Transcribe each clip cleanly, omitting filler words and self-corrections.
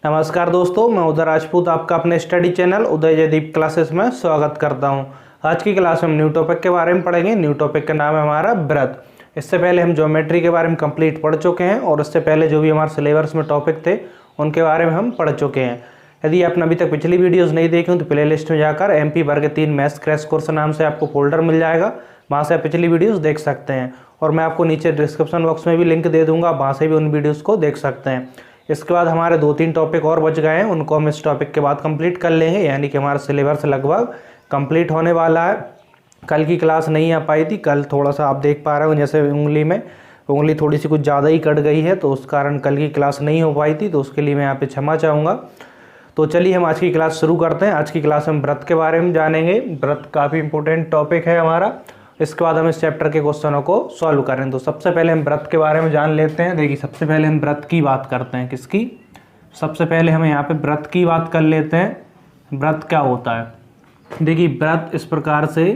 नमस्कार दोस्तों, मैं उदय राजपूत आपका अपने स्टडी चैनल उदय जयदीप क्लासेस में स्वागत करता हूं। आज की क्लास में हम न्यू टॉपिक के बारे में पढ़ेंगे। न्यू टॉपिक का नाम है हमारा व्रत। इससे पहले हम ज्योमेट्री के बारे में कंप्लीट पढ़ चुके हैं और इससे पहले जो भी हमारे सिलेबस में टॉपिक थे उनके बारे में हम पढ़ चुके हैं। यदि आपने अभी तक पिछली वीडियोज़ नहीं देखी हो तो प्ले लिस्ट में जाकर MP वर्ग 3 मैथ्स क्रैश कोर्स नाम से आपको फोल्डर मिल जाएगा, वहाँ से आप पिछली वीडियोज़ देख सकते हैं और मैं आपको नीचे डिस्क्रिप्शन बॉक्स में भी लिंक दे दूँगा, वहाँ से भी उन वीडियोज़ को देख सकते हैं। इसके बाद हमारे 2-3 टॉपिक और बच गए हैं, उनको हम इस टॉपिक के बाद कंप्लीट कर लेंगे, यानी कि हमारा सिलेबस लगभग कंप्लीट होने वाला है। कल की क्लास नहीं आ पाई थी, कल थोड़ा सा आप देख पा रहे हो जैसे उंगली थोड़ी सी कुछ ज़्यादा ही कट गई है, तो उस कारण कल की क्लास नहीं हो पाई थी, तो उसके लिए मैं यहाँ पे क्षमा चाहूँगा। तो चलिए हम आज की क्लास शुरू करते हैं। आज की क्लास में व्रत के बारे में जानेंगे। व्रत काफ़ी इंपॉर्टेंट टॉपिक है हमारा। इसके बाद हम इस चैप्टर के क्वेश्चनों को सॉल्व करें। तो सबसे पहले हम व्रत के बारे में जान लेते हैं। देखिए, सबसे पहले हम व्रत की बात करते हैं। किसकी? सबसे पहले हम यहाँ पे व्रत की बात कर लेते हैं। व्रत क्या होता है? देखिए, व्रत इस प्रकार से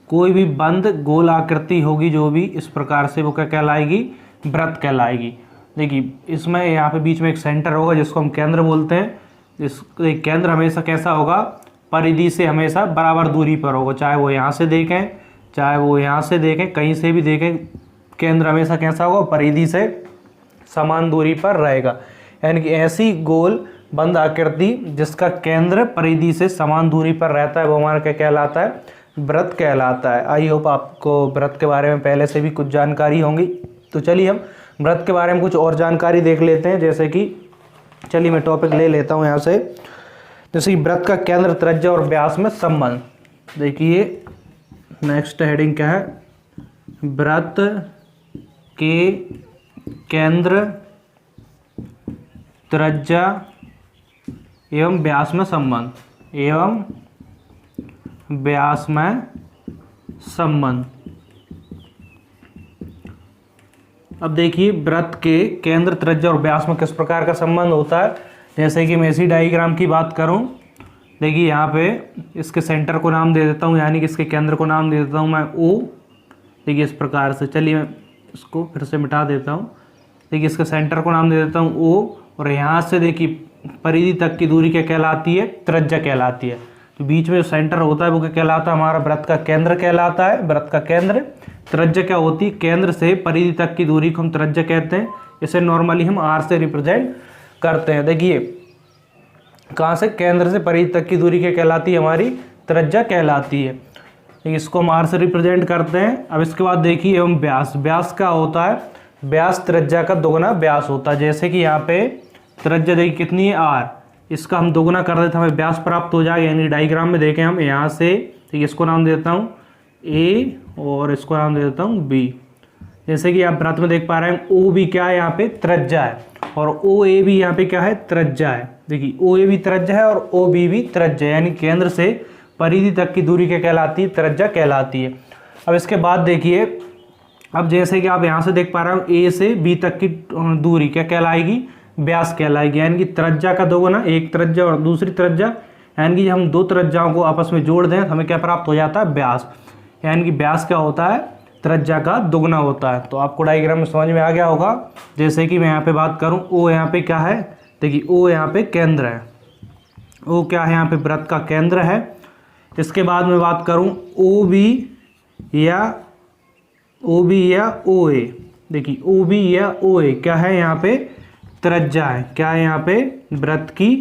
कोई भी बंद गोल आकृति होगी जो भी, इस प्रकार से वो क्या कहलाएगी? व्रत कहलाएगी। देखिए, इसमें यहाँ पे बीच में एक सेंटर होगा जिसको हम केंद्र बोलते हैं। इस केंद्र हमेशा कैसा होगा? परिधि से हमेशा बराबर दूरी पर होगा, चाहे वो यहाँ से देखें चाहे वो यहाँ से देखें, कहीं से भी देखें, केंद्र हमेशा कैसा होगा? परिधि से समान दूरी पर रहेगा। यानी कि ऐसी गोल बंद आकृति जिसका केंद्र परिधि से समान दूरी पर रहता है वो हमारा क्या कहलाता है? व्रत कहलाता है। आई होप आपको व्रत के बारे में पहले से भी कुछ जानकारी होंगी। तो चलिए हम व्रत के बारे में कुछ और जानकारी देख लेते हैं। जैसे कि चलिए मैं टॉपिक ले लेता हूँ यहाँ से। जैसे कि व्रत का केंद्र, त्रिज्या और व्यास में संबंध। देखिए नेक्स्ट हेडिंग क्या है? व्रत के केंद्र, त्रिज्या एवं व्यास में संबंध, एवं व्यास में संबंध। अब देखिए, व्रत के केंद्र, त्रिज्या और व्यास में किस प्रकार का संबंध होता है। जैसे कि मैं इसी डायग्राम की बात करूं, देखिए यहाँ पे इसके सेंटर को नाम दे देता हूँ, यानी कि इसके केंद्र को नाम दे देता हूँ मैं O। देखिए इस प्रकार से, चलिए मैं इसको फिर से मिटा देता हूँ। देखिए इसके सेंटर को नाम दे देता हूँ O, और यहाँ से देखिए परिधि तक की दूरी क्या कहलाती है? त्रिज्या कहलाती है। तो बीच में जो सेंटर होता है वो क्या कहलाता है? हमारा व्रत का केंद्र कहलाता है। व्रत का केंद्र। त्रिज्या क्या होती है? केंद्र से परिधि तक की दूरी को हम त्रिज्या कहते हैं। इसे नॉर्मली हम R से रिप्रेजेंट करते हैं। देखिए कहाँ से? केंद्र से परिधि तक की दूरी क्या कहलाती है? हमारी त्रिज्या कहलाती है। इसको हम R से रिप्रेजेंट करते हैं। अब इसके बाद देखिए एवं व्यास। व्यास क्या होता है? व्यास त्रिज्या का दोगुना व्यास होता है। जैसे कि यहाँ पे त्रिज्या देखिए कितनी है? R। इसका हम दोगुना कर देते हैं, हमें व्यास प्राप्त हो जाएगा। यानी डायग्राम में देखें हम यहाँ से, ठीक, इसको नाम देता हूँ A और इसको नाम दे देता हूँ B। जैसे कि आप व्रत में देख पा रहे हैं OB क्या है? यहाँ पे त्रिज्या है, और OA भी यहाँ पे क्या है? त्रिज्या है। देखिए OA भी त्रिज्या है और OB भी त्रिज्या है, यानी केंद्र से परिधि तक की दूरी क्या कहलाती है? त्रिज्या कहलाती है। अब इसके बाद देखिए, अब जैसे कि आप यहाँ से देख पा रहे हो A से B तक की दूरी क्या कहलाएगी? व्यास कहलाएगी। यानी कि त्रिज्या का दोगुना, एक त्रिज्या और दूसरी त्रिज्या, यानी कि हम दो त्रिज्याओं को आपस में जोड़ दें तो हमें क्या प्राप्त हो जाता है? व्यास। यानी कि व्यास क्या होता है? त्रिज्या का दुगना होता है। तो आपको डायग्राम में समझ में आ गया होगा। जैसे कि मैं यहाँ पे बात करूँ, O यहाँ पे क्या है? देखिए O यहाँ पे केंद्र है। O क्या है? यहाँ पे व्रत का केंद्र है। इसके बाद मैं बात करूँ OB या OA। देखिए OB या OA क्या है? यहाँ पे त्रिज्या है। क्या है? यहाँ पे व्रत की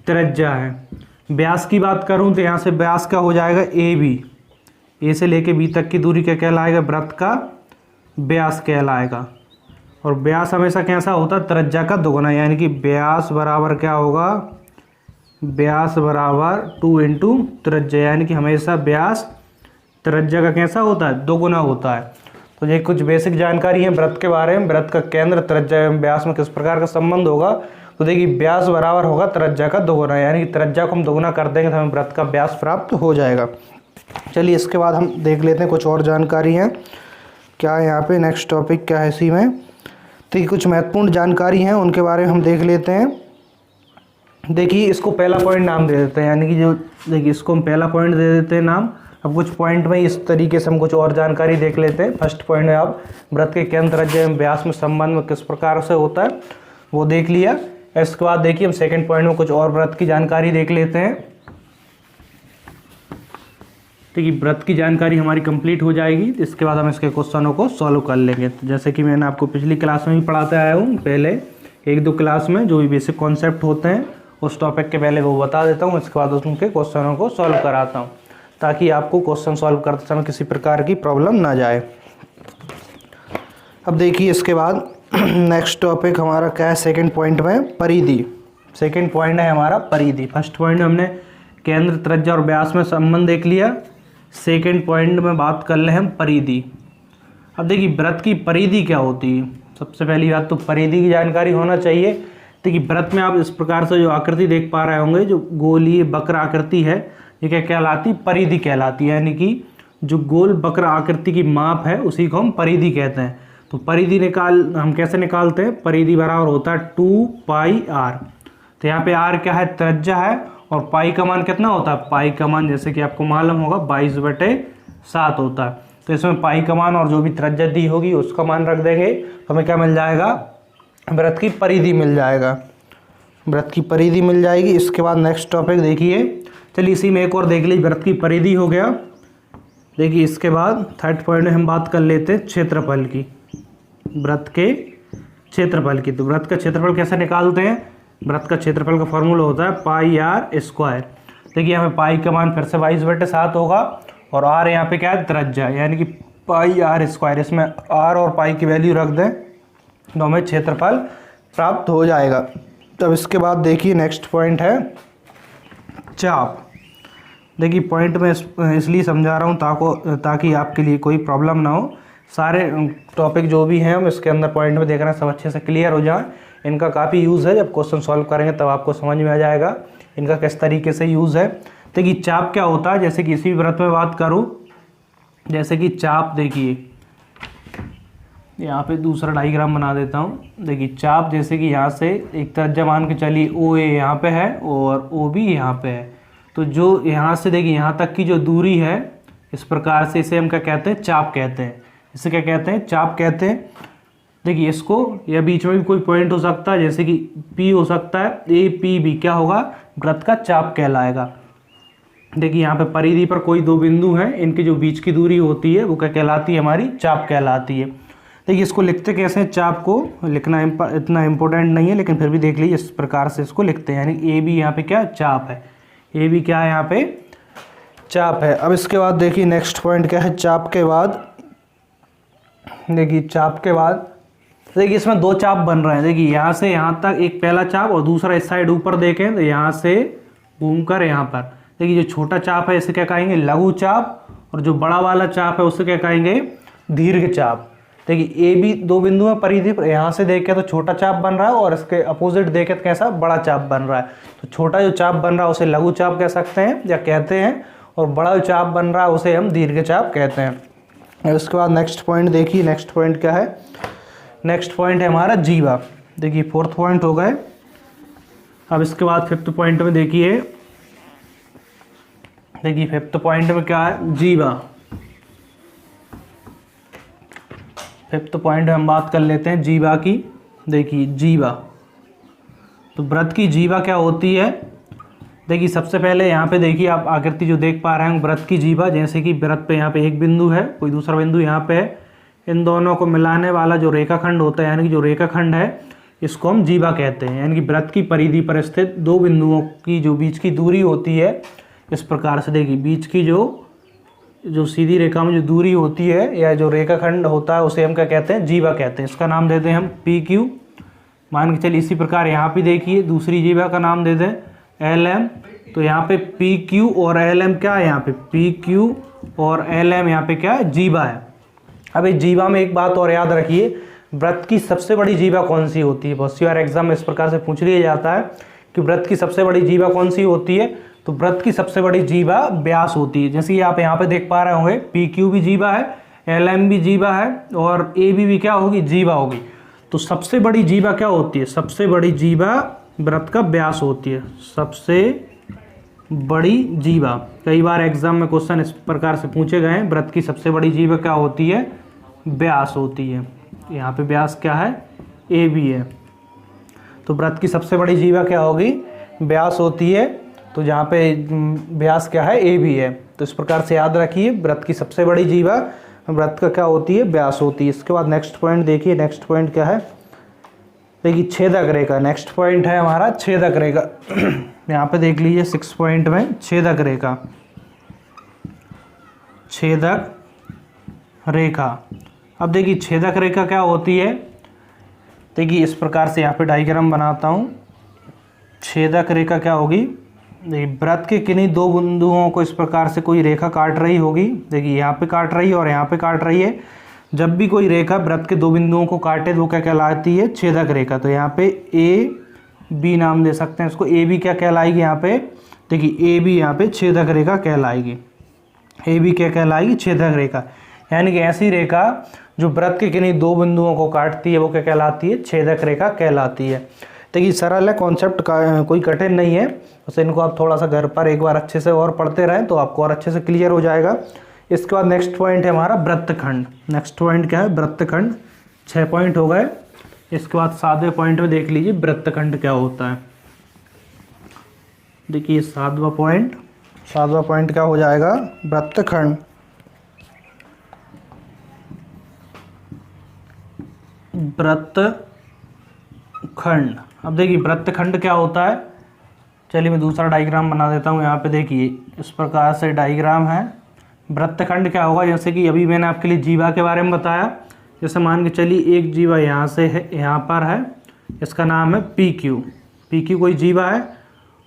त्रिज्या है। व्यास की बात करूँ तो यहाँ से व्यास का हो जाएगा AB। A से लेके B तक की दूरी क्या कहलाएगा? व्रत का व्यास कहलाएगा। और व्यास हमेशा कैसा होता है? त्रिज्या का दोगुना। यानी कि व्यास बराबर क्या होगा? व्यास बराबर 2 इंटू त्रिज्या। यानी कि हमेशा व्यास त्रिज्या का कैसा होता है? दोगुना होता है। तो ये कुछ बेसिक जानकारी है व्रत के बारे में। व्रत का केंद्र, त्रिज्या एवं व्यास में किस प्रकार का संबंध होगा। तो देखिए व्यास बराबर होगा त्रिज्या का दोगुना, यानी कि त्रिज्या को हम दोगुना कर देंगे तो हमें व्रत का व्यास प्राप्त हो जाएगा। चलिए इसके बाद हम देख लेते हैं कुछ और जानकारी है क्या है यहाँ पे। नेक्स्ट टॉपिक क्या है इसी में? तो कुछ महत्वपूर्ण जानकारी हैं, उनके बारे में हम देख लेते हैं। देखिए इसको पहला पॉइंट नाम दे देते हैं, यानी कि जो देखिए इसको हम पहला पॉइंट दे देते हैं नाम। अब कुछ पॉइंट में इस तरीके से हम कुछ और जानकारी देख लेते हैं। फर्स्ट पॉइंट में आप व्रत के केंद्र, त्रिज्या एवं व्यास में संबंध में किस प्रकार से होता है वो देख लिया। इसके बाद देखिए हम सेकंड पॉइंट में कुछ और व्रत की जानकारी देख लेते हैं। ठीक है, व्रत की जानकारी हमारी कंप्लीट हो जाएगी, इसके बाद हम इसके क्वेश्चनों को सॉल्व कर लेंगे। तो जैसे कि मैंने आपको पिछली क्लास में ही पढ़ाते आया हूँ, पहले 1-2 क्लास में जो भी बेसिक कॉन्सेप्ट होते हैं उस टॉपिक के पहले वो बता देता हूँ, इसके बाद उनके क्वेश्चनों को सॉल्व कराता हूँ, ताकि आपको क्वेश्चन सॉल्व करते समय किसी प्रकार की प्रॉब्लम ना जाए। अब देखिए इसके बाद नेक्स्ट टॉपिक हमारा क्या है, सेकंड पॉइंट में परिधि। सेकंड पॉइंट है हमारा परिधि। फर्स्ट पॉइंट में हमने केंद्र, त्रिज्या और व्यास में संबंध देख लिया। सेकंड पॉइंट में बात कर रहे हैं हम परिधि। अब देखिए वृत्त की परिधि क्या होती है। सबसे पहली बात तो परिधि की जानकारी होना चाहिए। देखिए वृत्त में आप इस प्रकार से जो आकृति देख पा रहे होंगे, जो गोलीय वक्र आकृति है, ये क्या कहलाती, परिधि कहलाती है। यानी कि जो गोल वक्र आकृति की माप है उसी को हम परिधि कहते हैं। तो परिधि हम कैसे निकालते हैं, परिधि बराबर होता है 2πr। तो यहाँ पे r क्या है, त्रिज्या है, और पाई का मान कितना होता है, पाई का मान जैसे कि आपको मालूम होगा 22/7 होता है। तो इसमें पाई का मान और जो भी त्रिज्या दी होगी उसका मान रख देंगे, तो हमें क्या मिल जाएगा, वृत्त की परिधि मिल जाएगा, वृत्त की परिधि मिल जाएगी। इसके बाद नेक्स्ट टॉपिक देखिए, चलिए इसी में एक और देख लीजिए, वृत्त की परिधि हो गया। देखिए इसके बाद थर्ड पॉइंट में हम बात कर लेते हैं क्षेत्रफल की, वृत्त के क्षेत्रफल की। तो वृत्त का क्षेत्रफल कैसे निकालते हैं, वृत्त का क्षेत्रफल का फॉर्मूला होता है πr²। देखिए यहाँ पे पाई का मान फिर से 22/7 होगा, और r यहाँ पे क्या है, त्रिज्या, यानी कि πr²। इसमें r और पाई की वैल्यू रख दें तो हमें क्षेत्रफल प्राप्त हो जाएगा। तब इसके बाद देखिए नेक्स्ट पॉइंट है चाप। देखिए पॉइंट में इसलिए समझा रहा हूँ ताकि आपके लिए कोई प्रॉब्लम ना हो। सारे टॉपिक जो भी हैं हम इसके अंदर पॉइंट में देख रहे हैं, सब अच्छे से क्लियर हो जाए। इनका काफ़ी यूज़ है, जब क्वेश्चन सॉल्व करेंगे तब आपको समझ में आ जाएगा इनका किस तरीके से यूज़ है। देखिए चाप क्या होता है, जैसे कि इसी वृत्त में बात करूँ, जैसे कि चाप, देखिए यहाँ पे दूसरा डायग्राम बना देता हूँ। देखिए चाप जैसे कि यहाँ से एक त्रिज्या मान के चलिए OA यहाँ पे है और OB यहाँ पे है। तो जो यहाँ से देखिए यहाँ तक की जो दूरी है, इस प्रकार से इसे हम क्या कहते हैं, चाप कहते हैं। इसे क्या कहते हैं, चाप कहते हैं। देखिए इसको, या बीच में भी कोई पॉइंट हो सकता है, जैसे कि P हो सकता है, APB क्या होगा, वृत्त का चाप कहलाएगा। देखिए यहाँ पे परिधि पर कोई 2 बिंदु हैं, इनकी जो बीच की दूरी होती है वो क्या कहलाती है, हमारी चाप कहलाती है। देखिए इसको लिखते कैसे हैं, चाप को लिखना इतना इम्पोर्टेंट नहीं है, लेकिन फिर भी देख लीजिए इस प्रकार से इसको लिखते हैं। यानी AB यहाँ पे क्या चाप है, AB क्या है, यहाँ पे चाप है। अब इसके बाद देखिए नेक्स्ट पॉइंट क्या है, चाप के बाद देखिए चाप के बाद देखिए इसमें 2 चाप बन रहे हैं। देखिए यहाँ से यहाँ तक एक पहला चाप, और दूसरा इस साइड ऊपर देखें तो यहाँ से घूमकर यहाँ पर। देखिए जो छोटा चाप है इसे क्या कहेंगे, लघु चाप, और जो बड़ा वाला चाप है उसे क्या कहेंगे, दीर्घ चाप। देखिए AB 2 बिंदु में परिधि पर, यहाँ से देखें तो छोटा चाप बन रहा है, और इसके अपोजिट देखें तो कैसा, बड़ा चाप बन रहा है। तो छोटा जो चाप बन रहा है उसे लघु चाप कह सकते हैं या कहते हैं, और बड़ा जो चाप बन रहा है उसे हम दीर्घ चाप कहते हैं। इसके बाद नेक्स्ट पॉइंट देखिए, नेक्स्ट पॉइंट क्या है, नेक्स्ट पॉइंट है हमारा जीवा। देखिए 4th पॉइंट हो गए। अब इसके बाद 5th पॉइंट में देखिए 5th पॉइंट में क्या है, जीवा। 5th पॉइंट में हम बात कर लेते हैं जीवा की। देखिए जीवा, तो वृत्त की जीवा क्या होती है। देखिए सबसे पहले यहाँ पे देखिए आप आकृति जो देख पा रहे हैं वृत्त की जीवा, जैसे कि वृत्त पे यहाँ पे एक बिंदु है, कोई दूसरा बिंदु यहाँ पे है, इन दोनों को मिलाने वाला जो रेखाखंड होता है, यानी कि जो रेखाखंड है, इसको हम जीवा कहते हैं। यानी कि वृत्त की परिधि पर स्थित 2 बिंदुओं की जो बीच की दूरी होती है, इस प्रकार से देखिए बीच की जो सीधी रेखा में जो दूरी होती है या जो रेखाखंड होता है उसे हम क्या कहते हैं, जीवा कहते हैं। इसका नाम देते हैं हम PQ। मान के चलिए इसी प्रकार यहाँ पे देखिए दूसरी जीवा का नाम दे दें LM। तो यहाँ पे PQ और LM क्या है, यहाँ पे PQ और LM यहाँ पे क्या है, जीवा है। अब इस जीवा में एक बात और याद रखिए, वृत्त की सबसे बड़ी जीवा कौन सी होती है। बहुत सी बार एग्जाम में इस प्रकार से पूछ लिया जाता है कि वृत्त की सबसे बड़ी जीवा कौन सी होती है। तो वृत्त की सबसे बड़ी जीवा व्यास होती है। जैसे कि आप यहाँ पे देख पा रहे होंगे, PQ भी जीवा है, LM भी जीवा है, और AB भी क्या होगी, जीवा होगी। तो सबसे बड़ी जीवा क्या होती है, सबसे बड़ी जीवा वृत्त का व्यास होती है, सबसे बड़ी जीवा। कई बार एग्जाम में क्वेश्चन इस प्रकार से पूछे गए हैं, वृत्त की सबसे बड़ी जीवा क्या होती है, व्यास होती है। यहाँ पे व्यास क्या है, AB है। तो वृत्त की सबसे बड़ी जीवा क्या होगी, व्यास होती है। तो जहाँ पे व्यास क्या है, ए भी है। तो इस प्रकार से याद रखिए, वृत्त की सबसे बड़ी जीवा वृत्त का क्या होती है, व्यास होती है। इसके बाद नेक्स्ट पॉइंट देखिए, नेक्स्ट पॉइंट क्या है, देखिए छेदक रेखा। नेक्स्ट पॉइंट है हमारा छेदक रेखा। यहाँ पे देख लीजिए 6 पॉइंट में छेदक रेखा, छेदक रेखा। अब देखिए छेदक रेखा क्या होती है, देखिए इस प्रकार से यहाँ पे डायग्राम बनाता हूँ। छेदक रेखा क्या होगी, देखिए वृत्त के किन्हीं दो बिंदुओं को इस प्रकार से कोई रेखा काट रही होगी। देखिए यहाँ पे काट रही है और यहाँ पे काट रही है। जब भी कोई रेखा वृत्त के दो बिंदुओं को काटे तो वो क्या कहलाती है, छेदक रेखा। तो यहाँ पे ए बी नाम दे सकते हैं इसको। ए बी क्या कहलाएगी यहाँ पे, देखिए ए बी यहाँ पे छेदक रेखा कहलाएगी। ए बी क्या कहलाएगी, छेदक रेखा। यानी कि ऐसी रेखा जो वृत्त के किन्हीं दो बिंदुओं को काटती है वो क्या कहलाती है, छेदक रेखा कहलाती है। देखिए सरल है कॉन्सेप्ट का, कोई कठिन नहीं है। बस इनको आप थोड़ा सा घर पर एक बार अच्छे से और पढ़ते रहें तो आपको और अच्छे से क्लियर हो जाएगा। इसके बाद नेक्स्ट पॉइंट है हमारा वृत्तखंड। नेक्स्ट पॉइंट क्या है, वृत्तखंड। 6 पॉइंट हो गए। इसके बाद 7वें पॉइंट में देख लीजिए वृत्तखंड क्या होता है। देखिए 7वां पॉइंट क्या हो जाएगा, वृत्तखंड। वृत्तखंड। अब देखिए वृत्तखंड क्या होता है, चलिए मैं दूसरा डायग्राम बना देता हूँ। यहाँ पे देखिए इस प्रकार से डायग्राम है। वृत्तखंड क्या होगा, जैसे कि अभी मैंने आपके लिए जीवा के बारे में बताया। जैसे मान के चलिए एक जीवा यहाँ से है, यहाँ पर है, इसका नाम है पी क्यू। पी क्यू कोई जीवा है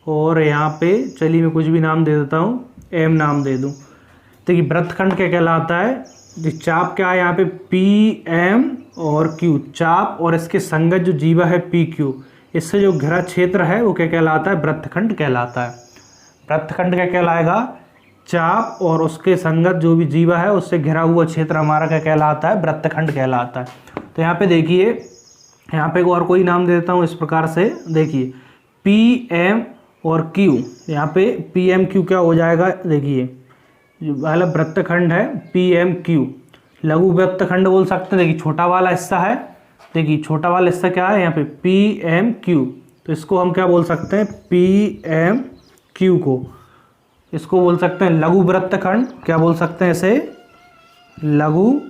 और यहाँ पे चलिए मैं कुछ भी नाम दे देता हूँ, एम नाम दे दूँ। देखिए वृत्तखंड क्या कहलाता है, चाप क्या है यहाँ पे, पी एम और क्यू, चाप और इसके संगत जो जीवा है पी क्यू, इससे जो घिरा क्षेत्र है वो क्या कहलाता है, वृत्तखंड कहलाता है। वृत्तखंड क्या कहलाएगा, चाप और उसके संगत जो भी जीवा है उससे घिरा हुआ क्षेत्र हमारा क्या कहलाता है, वृत्तखंड कहलाता है। तो यहाँ पे देखिए, यहाँ पे और कोई नाम दे देता हूँ इस प्रकार से। देखिए पी एम और क्यू, यहाँ पे पी एम क्यू क्या हो जाएगा, देखिए जो वाला वृत्तखंड है पी एम क्यू, लघु वृत्तखंड बोल सकते हैं। देखिए छोटा वाला हिस्सा है, देखिए छोटा वाला हिस्सा क्या है यहाँ पे, पी एम क्यू। तो इसको हम क्या बोल सकते हैं, पी एम क्यू को इसको बोल सकते हैं लघु वृत्तखंड। क्या बोल सकते हैं इसे, लघु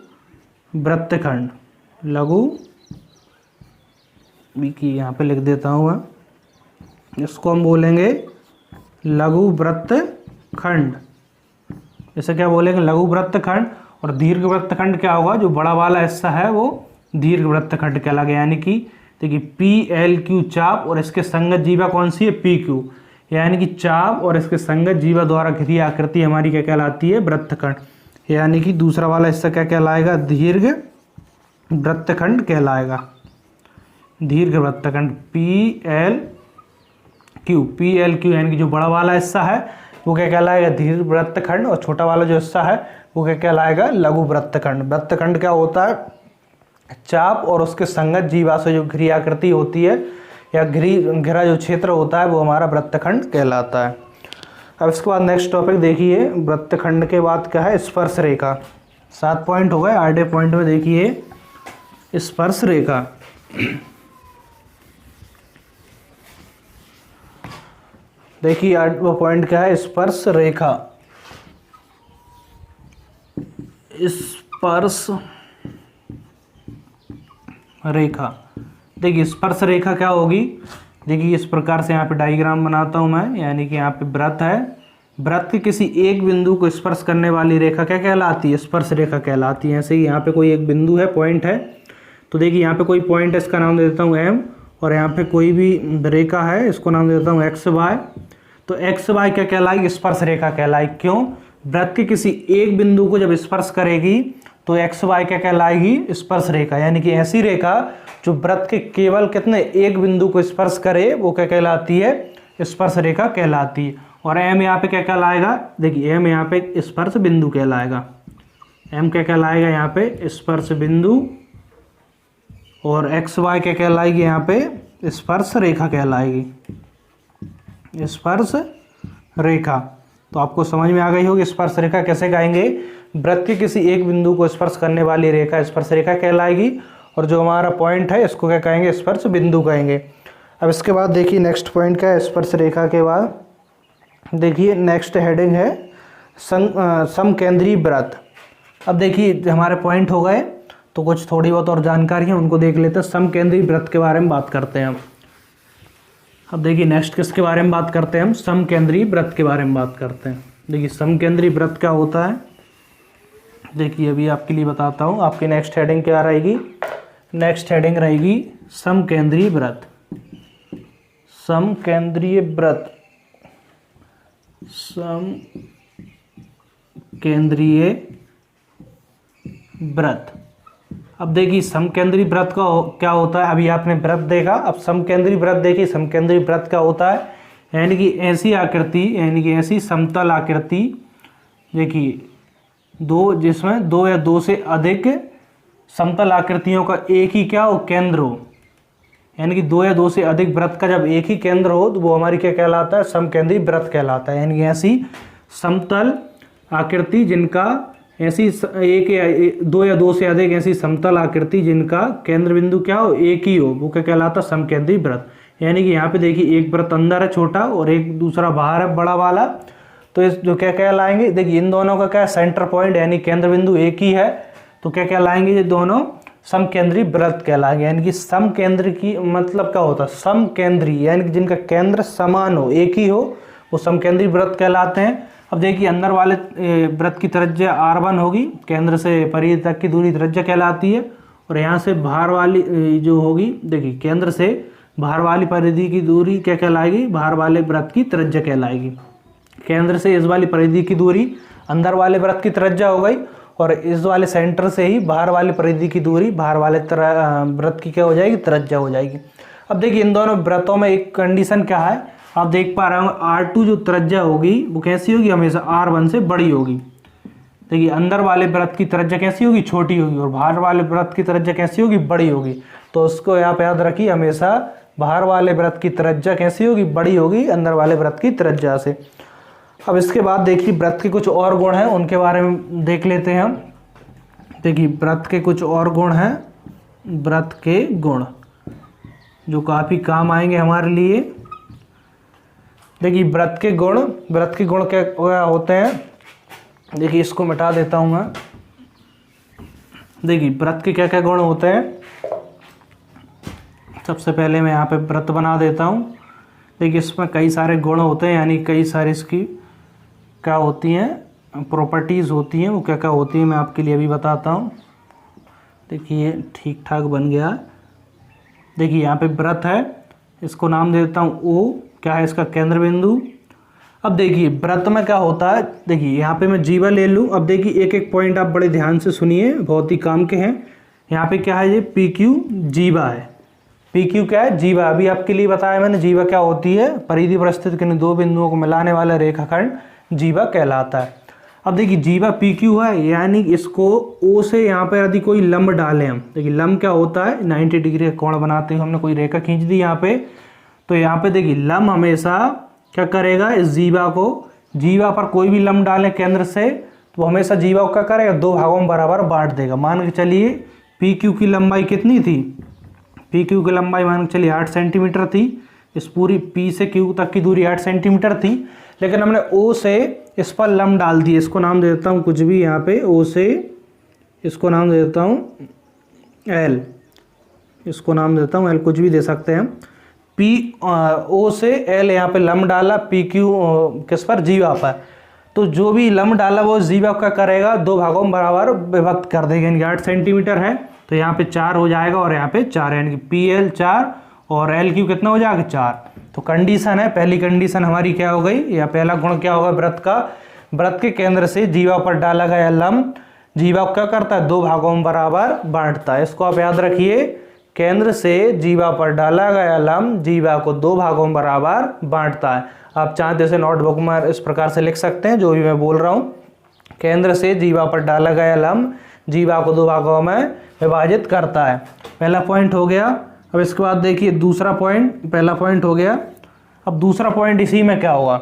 वृत्तखंड। लघु देखिए यहाँ पे लिख देता हूँ मैं, इसको हम बोलेंगे लघु वृत्तखंड। इसे क्या बोलेंगे, लघु वृत्तखंड। और दीर्घ वृत्तखंड क्या होगा, जो बड़ा वाला हिस्सा है वो दीर्घ वृत्तखंड कहलाएगा। यानी कि देखिए पी एल क्यू चाप और इसके संगत जीवा कौन सी है, पी क्यू। यानी कि चाप और इसके संगत जीवा द्वारा घिरी आकृति हमारी क्या कहलाती है, वृत्तखंड। यानी कि दूसरा वाला हिस्सा क्या कहलाएगा, दीर्घ वृत्तखंड कहलाएगा। दीर्घ वृत्तखंड P L Q, P L Q यानी कि जो बड़ा वाला हिस्सा है वो क्या कहलाएगा, दीर्घ वृत्तखंड। और छोटा वाला जो हिस्सा है वो क्या कहलाएगा, लघु वृत्तखंड। वृत्तखंड क्या होता है, चाप और उसके संगत जीवा से जो घिरी आकृति होती है या घिरा जो क्षेत्र होता है वो हमारा वृत्तखंड कहलाता है। अब इसके बाद नेक्स्ट टॉपिक देखिए, वृत्तखंड के बाद क्या है, स्पर्श रेखा। 7 पॉइंट हो गए। 8वें पॉइंट में देखिए स्पर्श रेखा। देखिए 8वां पॉइंट क्या है, स्पर्श रेखा। स्पर्श रेखा। देखिए स्पर्श रेखा क्या होगी, देखिए इस प्रकार से यहाँ पे डायग्राम बनाता हूँ मैं। यानी कि यहाँ पे वृत्त है, वृत्त के किसी एक बिंदु को स्पर्श करने वाली रेखा क्या कहलाती है, स्पर्श रेखा कहलाती है। ऐसे ही यहाँ पे कोई एक बिंदु है, पॉइंट है। तो देखिए यहाँ पे कोई पॉइंट है, इसका नाम दे देता हूँ एम। और यहाँ पे कोई भी रेखा है, इसको नाम दे देता हूँ एक्स वाई। तो एक्स वाई क्या कहलाएगी, स्पर्श रेखा कहलाएगी। क्यों, वृत्त के किसी एक बिंदु को जब स्पर्श करेगी तो एक्स वाई क्या कहलाएगी, स्पर्श रेखा। यानी कि ऐसी रेखा जो वृत्त के केवल कितने एक बिंदु को स्पर्श करे वो क्या कहलाती है, स्पर्श रेखा कहलाती है। और एम यहाँ पे क्या कहलाएगा, देखिए एम यहाँ पे स्पर्श बिंदु कहलाएगा। एम क्या कहलाएगा यहाँ पे, स्पर्श बिंदु। और एक्स वाई क्या कहलाएगी यहाँ पे, स्पर्श रेखा कहलाएगी, स्पर्श रेखा। तो आपको समझ में आ गई होगी स्पर्श रेखा कैसे कहेंगे, वृत्त के किसी एक बिंदु को स्पर्श करने वाली रेखा स्पर्श रेखा कहलाएगी। और जो हमारा पॉइंट है इसको क्या कहेंगे, स्पर्श बिंदु कहेंगे। अब इसके बाद देखिए नेक्स्ट पॉइंट क्या है, स्पर्श रेखा के बाद देखिए नेक्स्ट हेडिंग है समकेंद्रीय वृत्त। अब देखिए हमारे पॉइंट हो गए, तो कुछ थोड़ी बहुत और जानकारी है उनको देख लेते हैं। समकेंद्रीय वृत्त के बारे में बात करते हैं हम। अब देखिए नेक्स्ट किसके बारे में बात करते हैं हम, समकेंद्रीय वृत्त के बारे में बात करते हैं। देखिए समकेंद्रीय वृत्त क्या होता है, देखिए अभी आपके लिए बताता हूँ। आपकी नेक्स्ट हेडिंग क्या रहेगी, नेक्स्ट हेडिंग रहेगी समकेंद्रीय वृत्त। समकेंद्रीय वृत्त, समकेंद्रीय वृत्त। अब देखिए समकेंद्रीय वृत्त का क्या होता है, अभी आपने वृत्त देखा, अब समकेंद्रीय वृत्त देखिए। समकेंद्रीय वृत्त क्या होता है, यानी कि ऐसी आकृति, यानी कि ऐसी समतल आकृति देखिए दो, जिसमें दो या दो से अधिक समतल आकृतियों का एक ही क्या हो, केंद्र हो। यानी कि दो या दो से अधिक वृत्त का जब एक ही केंद्र हो तो वो हमारी क्या कहलाता है, समकेंद्रीय वृत्त कहलाता है। यानी कि ऐसी समतल आकृति जिनका ऐसी एक या दो या दो से अधिक ऐसी समतल आकृति जिनका केंद्र बिंदु क्या हो, एक ही हो, वो क्या कहलाता है, समकेंद्रीय वृत्त। यानी कि यहाँ पे देखिए एक वृत्त अंदर है छोटा और एक दूसरा बाहर है बड़ा वाला, तो इस जो क्या कहलाएंगे, देखिए इन दोनों का क्या सेंटर पॉइंट यानी केंद्र बिंदु एक ही है, तो क्या कहलाएंगे, ये दोनों समकेंद्रीय वृत्त कहलाएंगे। यानी कि समकेंद्र की मतलब क्या होता है, समकेंद्रीय यानी कि जिनका केंद्र समान हो, एक ही हो, वो समकेंद्रीय वृत्त कहलाते हैं। अब देखिए अंदर वाले वृत्त की त्रिज्या r1 होगी, केंद्र से परिधि तक की दूरी त्रिज्या कहलाती है। और यहाँ से बाहर वाली जो होगी, देखिए केंद्र से बाहर वाली परिधि की दूरी क्या कहलाएगी, बाहर वाले वृत्त की त्रिज्या कहलाएगी। केंद्र से इस वाली परिधि की दूरी अंदर वाले वृत्त की त्रिज्या हो गई, और इस वाले सेंटर से ही बाहर वाली परिधि की दूरी बाहर वाले वृत्त की क्या हो जाएगी, त्रिज्या हो जाएगी। अब देखिए इन दोनों वृत्तों में एक कंडीशन क्या है, आप देख पा रहे हो R2 जो त्रिज्या होगी वो कैसी होगी, हमेशा R1 से बड़ी होगी। देखिए अंदर वाले वृत्त की त्रिज्या कैसी होगी, छोटी होगी, और बाहर वाले वृत्त की त्रिज्या कैसी होगी, बड़ी होगी। तो उसको यहाँ पे याद रखिए, हमेशा बाहर वाले वृत्त की त्रिज्या कैसी होगी, बड़ी होगी अंदर वाले वृत्त की त्रिज्या से। अब इसके बाद देखिए वृत्त के कुछ और गुण हैं, उनके बारे में देख लेते हैं हम। देखिए वृत्त के कुछ और गुण हैं, वृत्त के गुण जो काफ़ी काम आएंगे हमारे लिए। देखिए वृत्त के गुण, वृत्त के गुण क्या होते हैं, देखिए इसको मिटा देता हूँ मैं। देखिए वृत्त के क्या क्या गुण होते हैं, सबसे पहले मैं यहाँ पे वृत्त बना देता हूँ। देखिए इसमें कई सारे गुण होते हैं, यानी कई सारी इसकी क्या होती हैं, प्रॉपर्टीज़ होती हैं, वो क्या क्या होती हैं मैं आपके लिए अभी बताता हूँ। देखिए ठीक ठाक बन गया। देखिए यहाँ पे वृत्त है, इसको नाम दे देता हूँ O, क्या है इसका केंद्र बिंदु। अब देखिए वृत्त में क्या होता है, देखिए यहाँ पे मैं जीवा ले लूँ। अब देखिए एक एक पॉइंट आप बड़े ध्यान से सुनिए, बहुत ही काम के हैं। यहाँ पे क्या है, ये PQ जीवा है। PQ क्या है, जीवा। अभी आपके लिए बताया मैंने, जीवा क्या होती है, परिधि पर स्थित किन्हीं दो बिंदुओं को मिलाने वाला रेखाखंड जीवा कहलाता है। अब देखिए जीवा PQ है, यानी इसको O से यहाँ पे यदि कोई लंब डालें हम, देखिए लंब क्या होता है, 90 डिग्री का कोण बनाते हैं। हमने कोई रेखा खींच दी यहाँ पे, तो यहाँ पे देखिए लंब हमेशा क्या करेगा, इस जीवा को, जीवा पर कोई भी लंब डालें केंद्र से, तो हमेशा जीवा को क्या करेगा, दो भागों में बराबर बांट देगा। मान के चलिए PQ की लंबाई कितनी थी, PQ की लंबाई मान के चलिए 8 सेंटीमीटर थी। इस पूरी P से Q तक की दूरी 8 सेंटीमीटर थी, लेकिन हमने O से इस पर लंब डाल दिए। इसको नाम दे देता हूँ कुछ भी, यहाँ पे O से इसको नाम दे देता हूँ L, इसको नाम देता हूँ L, कुछ भी दे सकते हैं। O से L यहाँ पे लंब डाला, PQ किस पर, जीवा पर। तो जो भी लंब डाला वो जीवा क्या करेगा, दो भागों में बराबर विभक्त कर देगा। यानी 8 सेंटीमीटर है तो यहाँ पे 4 हो जाएगा, और यहाँ पे 4, यानी कि PL 4 और LQ कितना हो जाएगा, 4। तो कंडीशन है, पहली कंडीशन हमारी क्या हो गई, या पहला गुण क्या होगा वृत्त का, वृत्त के केंद्र से जीवा पर डाला गया लंब जीवा को क्या करता है, दो भागों में बराबर बांटता है। इसको आप याद रखिए, केंद्र से जीवा पर डाला गया लंब जीवा को दो भागों में बराबर बांटता है। आप चाहें तो इसे नोटबुक में इस प्रकार से लिख सकते हैं, जो भी मैं बोल रहा हूँ। केंद्र से जीवा पर डाला गया लंब जीवा को दो भागों में विभाजित करता है। पहला पॉइंट हो गया। अब इसके बाद देखिए दूसरा पॉइंट, पहला पॉइंट हो गया। अब दूसरा पॉइंट इसी में क्या होगा,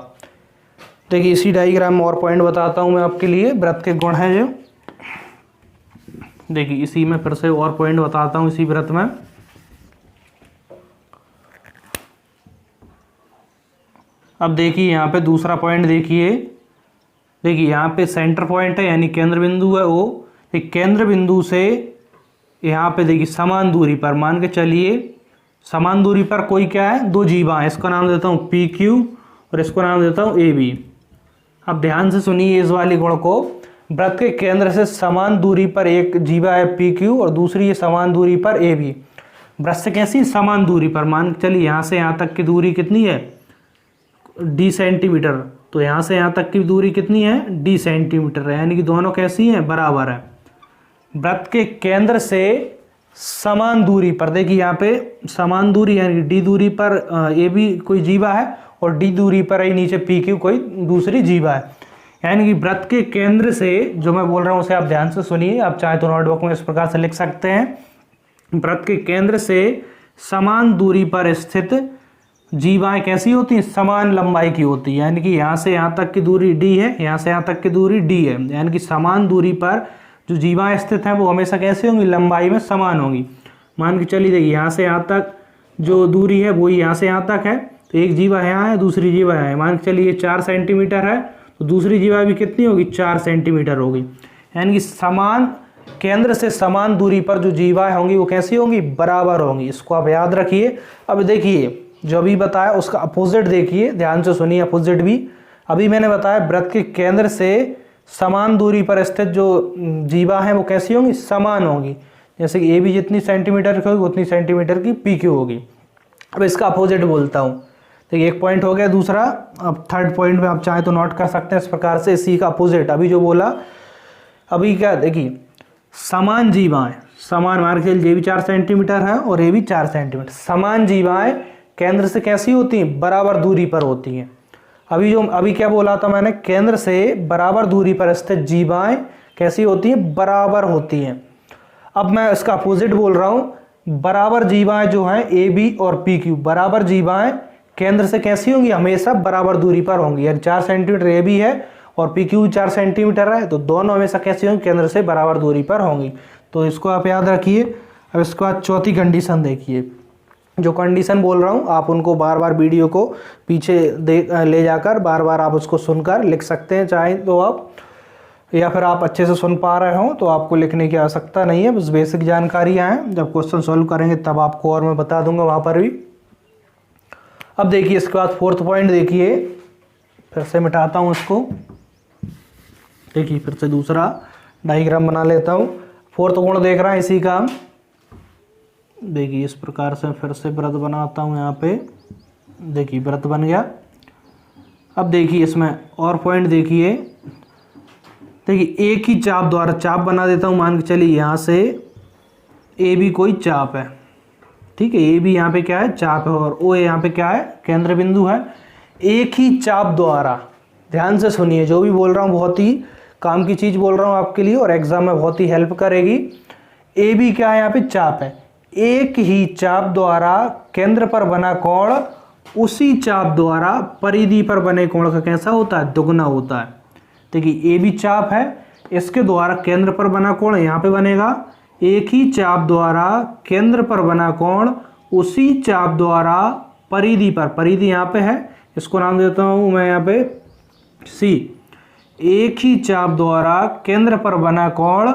देखिए इसी डायग्राम में और पॉइंट बताता हूँ मैं आपके लिए, वृत्त के गुण हैं जो। देखिए इसी में फिर से और पॉइंट बताता हूँ इसी वृत्त में। अब देखिए यहाँ पे दूसरा पॉइंट देखिए यहाँ पे सेंटर पॉइंट है यानी केंद्र बिंदु है वो। एक केंद्र बिंदु से यहाँ पे देखिए समान दूरी पर, मान के चलिए समान दूरी पर कोई क्या है, दो जीवा है। इसका नाम देता हूँ पी क्यू और इसको नाम देता हूँ ए बी। अब ध्यान से सुनिए इस वाली गुण को। वृत्त के केंद्र से समान दूरी पर एक जीवा है पी क्यू और दूसरी है समान दूरी पर ए बी। वृत्त से कैसी समान दूरी पर, मान के चलिए यहाँ से यहाँ तक की दूरी कितनी है, डी सेंटीमीटर। तो यहाँ से यहाँ तक की दूरी कितनी है, डी सेंटीमीटर है, यानी कि दोनों कैसी हैं, बराबर है। वृत्त के केंद्र से समान दूरी पर, देखिए यहाँ पे समान दूरी यानी डी दूरी पर ए बी कोई जीवा है और डी दूरी पर ही नीचे पी क्यू कोई दूसरी जीवा है। यानी कि वृत्त के केंद्र से, जो मैं बोल रहा हूँ उसे आप ध्यान से सुनिए, आप चाहे तो नोटबुक में इस प्रकार से लिख सकते हैं। वृत्त के केंद्र से समान दूरी पर स्थित जीवाएं कैसी होती हैं, समान लंबाई की होती है। यानी कि यहाँ से यहाँ तक की दूरी डी है, यहाँ से यहाँ तक की दूरी डी है, यानी कि समान दूरी पर जो जीवाएं स्थित हैं वो हमेशा कैसे होंगी, लंबाई में समान होंगी। मान के चलिए देखिए यहाँ से यहाँ तक जो दूरी है वही यहाँ से यहाँ तक है, तो एक जीवा यहाँ है दूसरी जीवा यहाँ है। मान के चलिए 4 सेंटीमीटर है तो दूसरी जीवा भी कितनी होगी, 4 सेंटीमीटर होगी। यानी कि समान केंद्र से समान दूरी पर जो जीवाएं होंगी वो कैसी होंगी, बराबर होंगी। इसको आप याद रखिए। अब देखिए जो अभी बताया उसका अपोजिट देखिए, ध्यान से सुनिए अपोजिट भी। अभी मैंने बताया वृत्त के केंद्र से समान दूरी पर स्थित जो जीवा हैं वो कैसी होंगी, समान होंगी। जैसे कि ए बी जितनी सेंटीमीटर की होगी उतनी सेंटीमीटर की पी क्यू होगी। अब इसका अपोजिट बोलता हूँ। देखिए एक पॉइंट हो गया दूसरा। अब थर्ड पॉइंट में आप चाहें तो नोट कर सकते हैं इस प्रकार से, इसी का अपोजिट अभी जो बोला। अभी क्या देखिए, समान जीवाएं, समान मान के चलिए ये भी 4 सेंटीमीटर है और ये भी 4 सेंटीमीटर, समान जीवाएं केंद्र से कैसी होती हैं, बराबर दूरी पर होती हैं। अभी क्या बोला था मैंने, केंद्र से बराबर दूरी पर स्थित जीवाएं कैसी होती हैं, बराबर होती हैं। अब मैं इसका अपोजिट बोल रहा हूँ, बराबर जीवाएं जो हैं ए बी और पी क्यू, बराबर जीवाएं केंद्र से कैसी होंगी, हमेशा बराबर दूरी पर होंगी। यानी 4 सेंटीमीटर ए बी है और पी क्यू 4 सेंटीमीटर है, तो दोनों हमेशा कैसी होंगी, केंद्र से बराबर दूरी पर होंगी। तो इसको आप याद रखिए। अब इसके बाद चौथी कंडीशन देखिए। जो कंडीशन बोल रहा हूँ आप उनको बार बार वीडियो को पीछे ले जाकर बार बार आप उसको सुनकर लिख सकते हैं, चाहे तो आप, या फिर आप अच्छे से सुन पा रहे हो तो आपको लिखने की आवश्यकता नहीं है, बस बेसिक जानकारियाँ हैं। जब क्वेश्चन सॉल्व करेंगे तब आपको और मैं बता दूंगा वहाँ पर भी। अब देखिए इसके बाद फोर्थ पॉइंट देखिए, फिर से मिटाता हूँ इसको। देखिए फिर से दूसरा डायग्राम बना लेता हूँ। फोर्थ गुण देख रहा है इसी का। देखिए इस प्रकार से फिर से वृत्त बनाता हूँ यहाँ पे। देखिए वृत्त बन गया। अब देखिए इसमें और पॉइंट देखिए। देखिए एक ही चाप द्वारा, चाप बना देता हूँ, मान के चलिए यहाँ से ए बी कोई चाप है, ठीक है। ए बी यहाँ पे क्या है, चाप है, और ओ यहाँ पे क्या है, केंद्र बिंदु है। एक ही चाप द्वारा, ध्यान से सुनिए, जो भी बोल रहा हूँ बहुत ही काम की चीज़ बोल रहा हूँ आपके लिए और एग्जाम में बहुत ही हेल्प करेगी। ए बी क्या है, यहाँ पे चाप है। एक ही चाप द्वारा केंद्र पर बना कोण उसी चाप द्वारा परिधि पर बने कोण का कैसा होता है, दुगना होता है। देखिए ए बी चाप है, इसके द्वारा केंद्र पर बना कोण यहाँ पे बनेगा। एक ही चाप द्वारा केंद्र पर बना कोण उसी चाप द्वारा परिधि पर, परिधि यहाँ पे है, इसको नाम देता हूँ मैं यहाँ पे सी। एक ही चाप द्वारा केंद्र पर बना कोण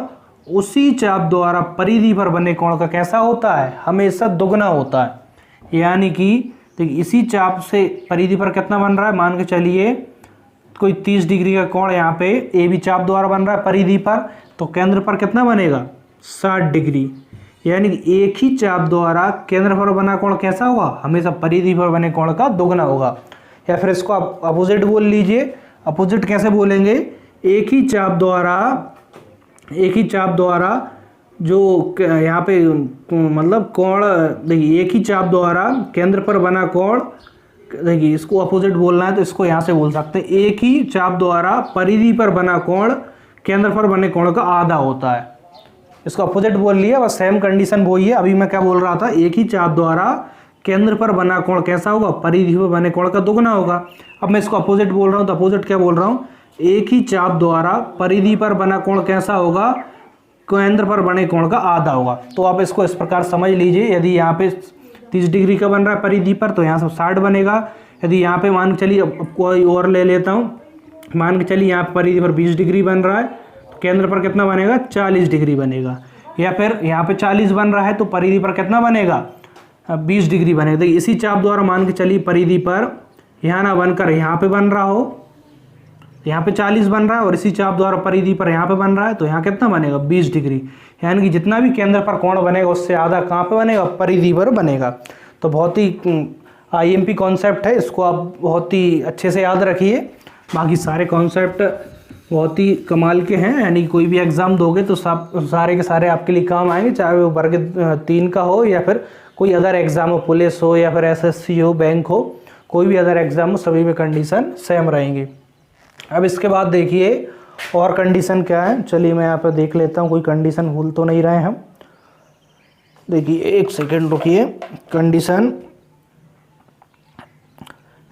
उसी चाप द्वारा परिधि पर बने कोण का कैसा होता है, हमेशा दुगना होता है। यानी कि देखिए इसी चाप से परिधि पर कितना बन रहा है, मान के चलिए कोई 30 डिग्री का कोण यहाँ पे ए बी चाप द्वारा बन रहा है परिधि पर, तो केंद्र पर कितना बनेगा, 60 डिग्री। यानी कि एक ही चाप द्वारा केंद्र पर बना कोण कैसा होगा, हमेशा परिधि पर बने कोण का दुगना होगा। या फिर इसको आप अपोजिट बोल लीजिए। अपोजिट कैसे बोलेंगे, एक ही चाप द्वारा जो यहाँ पे मतलब कोण, देखिए एक ही चाप द्वारा केंद्र पर बना कोण, देखिए इसको अपोजिट बोलना है तो इसको यहाँ से बोल सकते हैं, एक ही चाप द्वारा परिधि पर बना कोण केंद्र पर बने कोण का आधा होता है। इसको अपोजिट बोल लिया, बस सेम कंडीशन वही है। अभी मैं क्या बोल रहा था, एक ही चाप द्वारा केंद्र पर बना कोण कैसा होगा, परिधि पर बने कोण का दुगना होगा। अब मैं इसको अपोजिट बोल रहा हूँ तो अपोजिट क्या बोल रहा हूँ, एक ही चाप द्वारा परिधि पर बना कोण कैसा होगा, केंद्र पर बने कोण का आधा होगा। तो आप इसको इस प्रकार समझ लीजिए, यदि यहाँ पे 30 डिग्री का बन रहा है परिधि पर तो यहाँ से 60 बनेगा, यदि यहाँ पे मान के चलिए, अब कोई और ले लेता हूँ, मान के चलिए यहाँ परिधि पर 20 डिग्री बन रहा है, तो केंद्र पर कितना बनेगा, 40 डिग्री बनेगा। या फिर यहाँ पे 40 बन रहा है तो परिधि पर कितना बनेगा, 20 डिग्री बनेगा। देखिए इसी चाप द्वारा मान के चलिए परिधि पर यहाँ ना बनकर यहाँ पे बन रहा हो, यहाँ पे 40 बन रहा है, और इसी चाप द्वारा परिधि पर यहाँ पे बन रहा है, तो यहाँ कितना बनेगा, 20 डिग्री। यानी कि जितना भी केंद्र पर कोण बनेगा उससे आधा कहाँ पे बनेगा, परिधि पर बनेगा। तो बहुत ही IMP कॉन्सेप्ट है, इसको आप बहुत ही अच्छे से याद रखिए। बाकी सारे कॉन्सेप्ट बहुत ही कमाल के हैं, यानी कोई भी एग्ज़ाम दोगे तो सब सारे के सारे आपके लिए काम आएंगे, चाहे वो वर्ग 3 का हो या फिर कोई अदर एग्ज़ाम हो, पुलिस हो या फिर SSC हो, बैंक हो, कोई भी अदर एग्ज़ाम हो, सभी में कंडीशन सेम रहेंगी। अब इसके बाद देखिए और कंडीशन क्या है, चलिए मैं यहाँ पर देख लेता हूँ कोई कंडीशन भूल तो नहीं रहे हम। देखिए एक सेकेंड रुकिए। कंडीशन,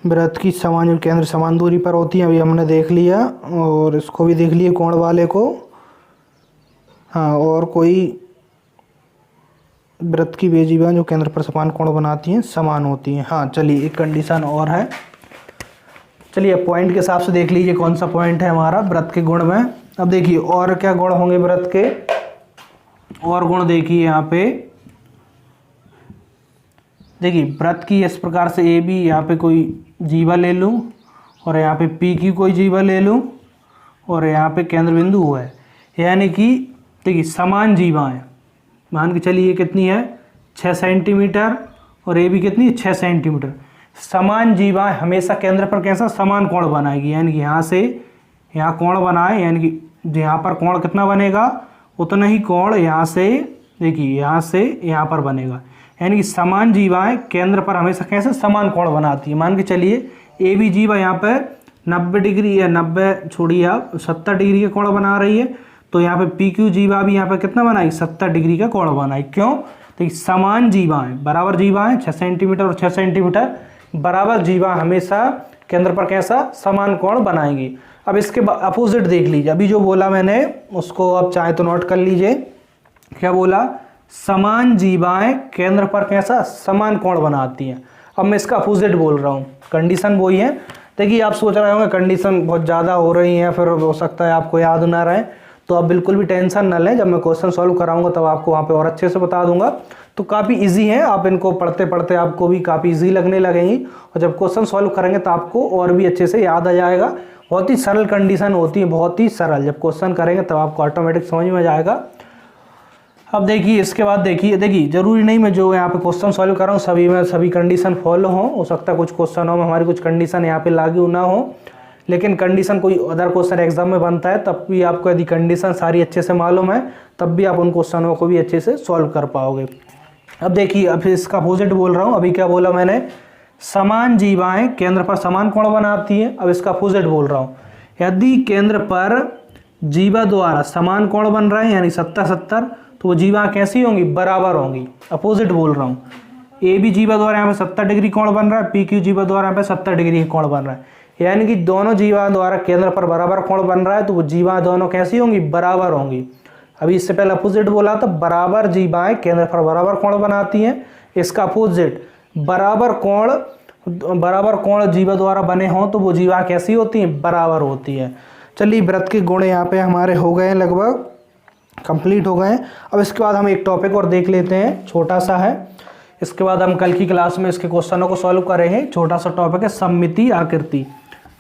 वृत्त की समान केंद्र समान दूरी पर होती है, अभी हमने देख लिया, और इसको भी देख लिए कोण वाले को। हाँ, और कोई वृत्त की बेजीबां जो केंद्र पर समान कोण बनाती हैं समान होती हैं। हाँ चलिए एक कंडीशन और है, चलिए पॉइंट के हिसाब से देख लीजिए कौन सा पॉइंट है हमारा वृत्त के गुण में। अब देखिए और क्या गुण होंगे वृत्त के, और गुण देखिए यहाँ पे। देखिए वृत्त की इस प्रकार से AB, यहाँ पे कोई जीवा ले लूँ, और यहाँ पे PQ कोई जीवा ले लूँ, और यहाँ पे केंद्र बिंदु है, यानी कि देखिए समान जीवाएं, मान के चलिए ये कितनी है, 6 सेंटीमीटर, और AB कितनी है, 6 सेंटीमीटर। समान जीवाएं हमेशा केंद्र पर कैसा समान कोण बनाएगी, यानी कि यहाँ से यहाँ कोण बनाए, यानी कि यहाँ पर कोण कितना बनेगा, उतना ही कोण यहाँ से, देखिए यहाँ से यहाँ पर बनेगा। यानी कि समान जीवाएं केंद्र पर हमेशा कैसे समान कोण बनाती है। मान के चलिए AB जीवा यहाँ पर 90 डिग्री या 90 छोड़िए आप 70 डिग्री का कोण बना रही है, तो यहाँ पे PQ जीवा भी यहाँ पे कितना बनाई, 70 डिग्री का कोण बनाई। क्यों, देखिए समान जीवाएं, बराबर जीवाएं, 6 सेंटीमीटर और 6 सेंटीमीटर बराबर जीवा हमेशा केंद्र पर कैसा समान कोण बनाएंगी। अब इसके अपोजिट देख लीजिए, अभी जो बोला मैंने उसको आप चाहे तो नोट कर लीजिए। क्या बोला, समान जीवाएं केंद्र पर कैसा समान कोण बनाती हैं। अब मैं इसका अपोजिट बोल रहा हूँ, कंडीशन वही है। देखिए आप सोच रहे होंगे कंडीशन बहुत ज़्यादा हो रही है, फिर हो सकता है आपको याद ना रहे, तो आप बिल्कुल भी टेंशन न लें। जब मैं क्वेश्चन सॉल्व कराऊंगा तब आपको वहाँ पे और अच्छे से बता दूंगा। तो काफ़ी इजी है, आप इनको पढ़ते पढ़ते आपको भी काफ़ी इजी लगने लगेंगी, और जब क्वेश्चन सॉल्व करेंगे तो आपको और भी अच्छे से याद आ जाएगा। बहुत ही सरल कंडीशन होती है, बहुत ही सरल, जब क्वेश्चन करेंगे तब आपको ऑटोमेटिक समझ में जाएगा। अब देखिए इसके बाद देखिए जरूरी नहीं मैं जो यहाँ पे क्वेश्चन सॉल्व कर रहा हूँ सभी में सभी कंडीशन फॉलो हो सकता है कुछ क्वेश्चनों में हमारी कुछ कंडीशन यहाँ पे लागू ना हो, लेकिन कंडीशन कोई अदर क्वेश्चन एग्जाम में बनता है तब भी आपको यदि कंडीशन सारी अच्छे से मालूम है तब भी आप उन क्वेश्चनों को भी अच्छे से सॉल्व कर पाओगे। अब देखिए, अब इसका अपोजिट बोल रहा हूँ। अभी क्या बोला मैंने, समान जीवाएं केंद्र पर समान कोण बनाती है। अब इसका अपोजिट बोल रहा हूँ, यदि केंद्र पर जीवा द्वारा समान कोण बन रहा है यानी 70-70, तो वो जीवा कैसी होंगी, बराबर होंगी। अपोजिट बोल रहा हूँ, AB जीवा द्वारा यहाँ पे 70 डिग्री कोण बन रहा है, PQ जीवा द्वारा यहाँ पे 70 डिग्री कोण बन रहा है, यानी कि दोनों जीवा द्वारा केंद्र पर बराबर कोण बन रहा है, तो वो जीवा दोनों कैसी होंगी, बराबर होंगी। अभी इससे पहले अपोजिट बोला था, बराबर जीवाएं केंद्र पर बराबर कोण बनाती हैं। इसका अपोजिट, बराबर कोण जीवा द्वारा बने हों तो वो जीवा कैसी होती हैं, बराबर होती है। चलिए वृत्त के गुण यहाँ पे हमारे हो गए, लगभग कंप्लीट हो गए। अब इसके बाद हम एक टॉपिक और देख लेते हैं, छोटा सा है। इसके बाद हम कल की क्लास में इसके क्वेश्चनों को सॉल्व कर रहे हैं। छोटा सा टॉपिक है सममिति आकृति,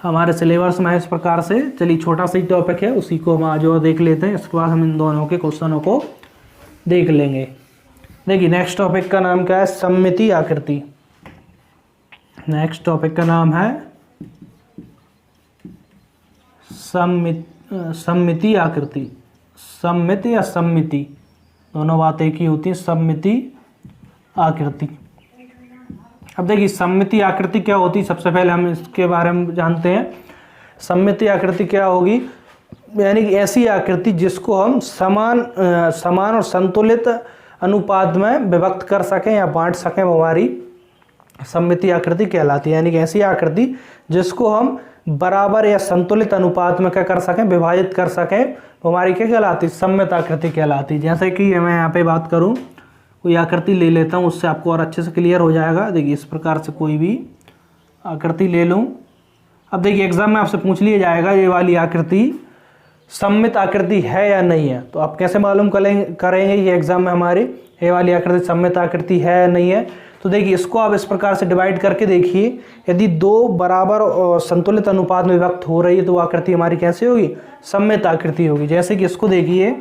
हमारे सिलेबस में है इस प्रकार से। चलिए छोटा सा ही टॉपिक है, उसी को हम आज और देख लेते हैं। इसके बाद हम इन दोनों के क्वेश्चनों को देख लेंगे। देखिए नेक्स्ट टॉपिक का नाम क्या है, सममिति आकृति। नेक्स्ट टॉपिक का नाम है सममिति आकृति। सममिति या सम्मिति दोनों बातें एक ही होती है, सममिति आकृति। अब देखिए सममिति आकृति क्या होती है, सबसे पहले हम इसके बारे में जानते हैं। सममिति आकृति क्या होगी, यानी कि ऐसी आकृति जिसको हम समान और संतुलित अनुपात में विभक्त कर सकें या बांट सकें, वो हमारी सममिति आकृति कहलाती है। यानी कि ऐसी आकृति जिसको हम बराबर या संतुलित अनुपात में क्या कर सकें, विभाजित कर सकें, वो हमारी क्या कहलाती है, सममित आकृति कहलाती है। जैसे कि मैं यहाँ पे बात करूँ, कोई आकृति ले लेता हूँ, उससे आपको और अच्छे से क्लियर हो जाएगा। देखिए इस प्रकार से कोई भी आकृति ले लूँ। अब देखिए एग्जाम में आपसे पूछ लिया जाएगा ये वाली आकृति सममित आकृति है या नहीं है, तो आप कैसे मालूम करेंगे ये एग्जाम में हमारी ये वाली आकृति सममित आकृति है या नहीं है। तो देखिए इसको आप इस प्रकार से डिवाइड करके देखिए, यदि दो बराबर और संतुलित अनुपात में विभक्त हो रही है तो वो आकृति हमारी कैसी होगी, सममित आकृति होगी। जैसे कि इसको देखिए,